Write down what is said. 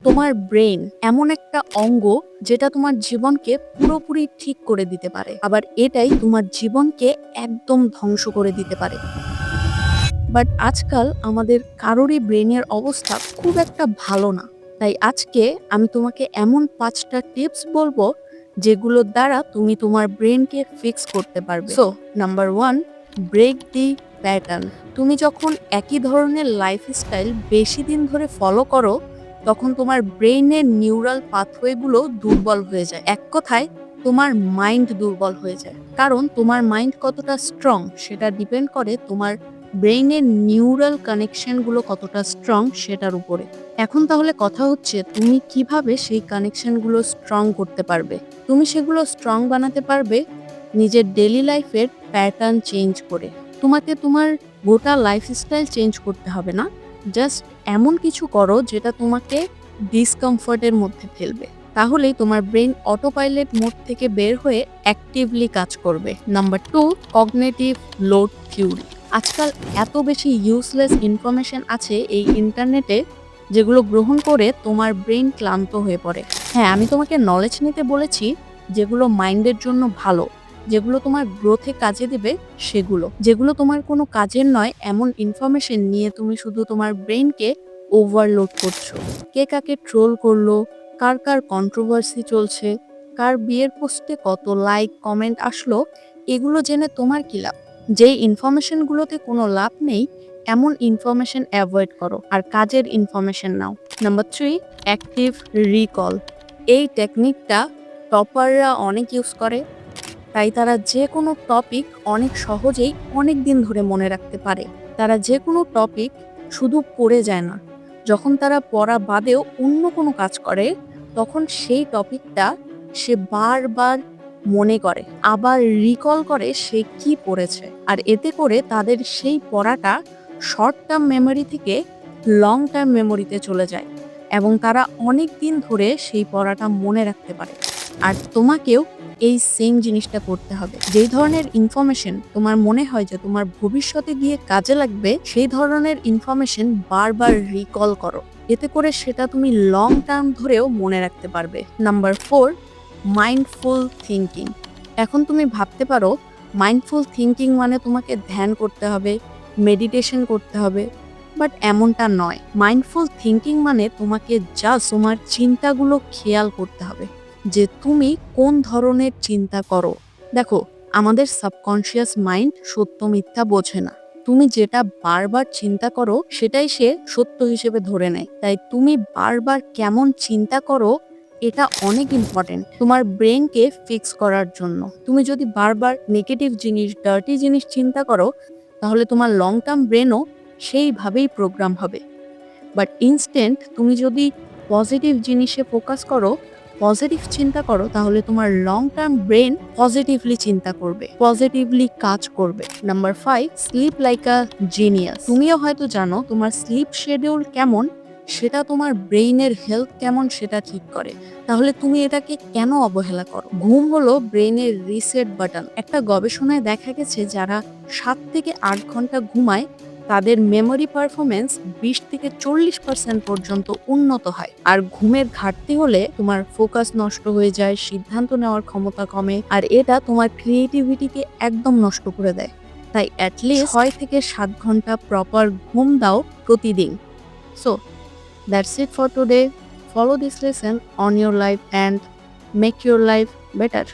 তোমার ব্রেন এমন একটা অঙ্গ যেটা তোমার জীবনকে পুরোপুরি ঠিক করে দিতে পারে, আবার এটাই তোমার জীবনকে একদম ধ্বংস করে দিতে পারে। বাট আজকাল আমাদের কারোরই ব্রেনের অবস্থা খুব একটা ভালো না। তাই আজকে আমি তোমাকে এমন 5টা টিপস বলবো যেগুলোর দ্বারা তুমি তোমার ব্রেনকে ফিক্স করতে পারবে। সো নাম্বার 1, ব্রেক দি প্যাটার্ন। তুমি যখন একই ধরনের লাইফস্টাইল বেশি দিন ধরে ফলো করো, তখন তোমার ব্রেইনের নিউরাল পাথওয়েগুলো দুর্বল হয়ে যায়। এক কথায় তোমার মাইন্ড দুর্বল হয়ে যায়। কারণ তোমার মাইন্ড কতটা স্ট্রং সেটা ডিপেন্ড করে তোমার ব্রেইনের নিউরাল কানেকশনগুলো কতটা স্ট্রং সেটার উপরে। এখন তাহলে কথা হচ্ছে তুমি কিভাবে সেই কানেকশনগুলো স্ট্রং করতে পারবে। তুমি সেগুলো স্ট্রং বানাতে পারবে নিজের ডেইলি লাইফের প্যাটার্ন চেঞ্জ করে। তোমাকে তোমার গোটা লাইফস্টাইল চেঞ্জ করতে হবে না, জাস্ট এমন কিছু করো যেটা তোমাকে ডিসকমফর্টের মধ্যে ফেলবে। তাহলেই তোমার ব্রেন অটোপাইলট মোড থেকে বের হয়ে অ্যাক্টিভলি কাজ করবে। Number 2, cognitive load theory. আজকাল এত বেশি ইউজলেস ইনফরমেশন আছে এই ইন্টারনেটে, যেগুলো গ্রহণ করে তোমার ব্রেন ক্লান্ত হয়ে পড়ে। হ্যাঁ, আমি তোমাকে নলেজ নিতে বলেছি যেগুলো মাইন্ডের জন্য ভালো, যেগুলো তোমার গ্রোথে কাজে দেবে সেগুলো। যেগুলো তোমার কোনো কাজের নয় এমন ইনফরমেশন নিয়ে তুমি শুধু তোমার ব্রেনকে ওভারলোড করছো। কে কাকে ট্রোল করলো, কার কার কন্ট্রোভার্সি চলছে, কার বিয়ের পোস্টে কত লাইক কমেন্ট আসলো, এগুলো জেনে তোমার কি লাভ? যেই ইনফরমেশনগুলোতে কোনো লাভ নেই এমন ইনফরমেশন অ্যাভয়েড করো আর কাজের ইনফরমেশন নাও। Number 3, active recall. এই টেকনিকটা টপাররা অনেক ইউজ করে, তাই তারা যে কোনো টপিক অনেক সহজেই অনেক দিন ধরে মনে রাখতে পারে। তারা যে কোনো টপিক শুধু পড়ে যায় না, যখন তারা পড়া বাদেও অন্য কোনো কাজ করে তখন সেই টপিকটা সে বারবার মনে করে, আবার রিকল করে সে কি পড়েছে। আর এতে করে তাদের সেই পড়াটা শর্ট টার্ম মেমোরি থেকে লং টার্ম মেমোরিতে চলে যায় এবং তারা অনেক দিন ধরে সেই পড়াটা মনে রাখতে পারে। আর তোমাকেও এই সেম জিনিসটা করতে হবে। যেই ধরনের ইনফরমেশন তোমার মনে হয় যে তোমার ভবিষ্যতে গিয়ে কাজে লাগবে, সেই ধরনের ইনফরমেশন বারবার রিকল করো। এতে করে সেটা তুমি লং টার্ম ধরেও মনে রাখতে পারবে। Number 4, mindful thinking. এখন তুমি ভাবতে পারো মাইন্ডফুল থিঙ্কিং মানে তোমাকে ধ্যান করতে হবে, মেডিটেশন করতে হবে, বাট এমনটা নয়। মাইন্ডফুল থিঙ্কিং মানে তোমাকে জাস্ট তোমার চিন্তাগুলো খেয়াল করতে হবে যে তুমি কোন ধরনের চিন্তা করো। দেখো, আমাদের সাবকনশিয়াস মাইন্ড সত্য মিথ্যা বোঝে না। তুমি যেটা বারবার চিন্তা করো সেটাই সে সত্য হিসেবে ধরে নেয়। তাই তুমি বারবার কেমন চিন্তা করো এটা অনেক ইম্পর্টেন্ট তোমার ব্রেনকে ফিক্স করার জন্য। তুমি যদি বারবার নেগেটিভ জিনিস, ডার্টি জিনিস চিন্তা করো, তাহলে তোমার লং টার্ম ব্রেনও সেইভাবেই প্রোগ্রাম হবে। বাট ইনস্ট্যান্ট তুমি যদি পজিটিভ জিনিসে ফোকাস করো, পজিটিভ চিন্তা করো, তাহলে তোমার লং টার্ম ব্রেন পজিটিভলি চিন্তা করবে, পজিটিভলি কাজ করবে। Number 5, sleep like a genius. তুমিও হয়তো জানো তোমার স্লিপ শিডিউল কেমন সেটা তোমার ব্রেইনের হেলথ কেমন সেটা ঠিক করে। তাহলে তুমি এটাকে কেন অবহেলা করো? ঘুম হলো ব্রেইনের রিসেট বাটন। একটা গবেষণায় দেখা গেছে যারা 7 থেকে 8 ঘন্টা ঘুমায় তাদের মেমোরি পারফরমেন্স 20 থেকে 40% পর্যন্ত উন্নত হয়। আর ঘুমের ঘাটতি হলে তোমার ফোকাস নষ্ট হয়ে যায়, সিদ্ধান্ত নেওয়ার ক্ষমতা কমে, আর এটা তোমার ক্রিয়েটিভিটিকে একদম নষ্ট করে দেয়। তাই অ্যাটলিস্ট 6 থেকে 7 ঘন্টা প্রপার ঘুম দাও প্রতিদিন। So that's it for today. Follow this lesson on your life and make your life better.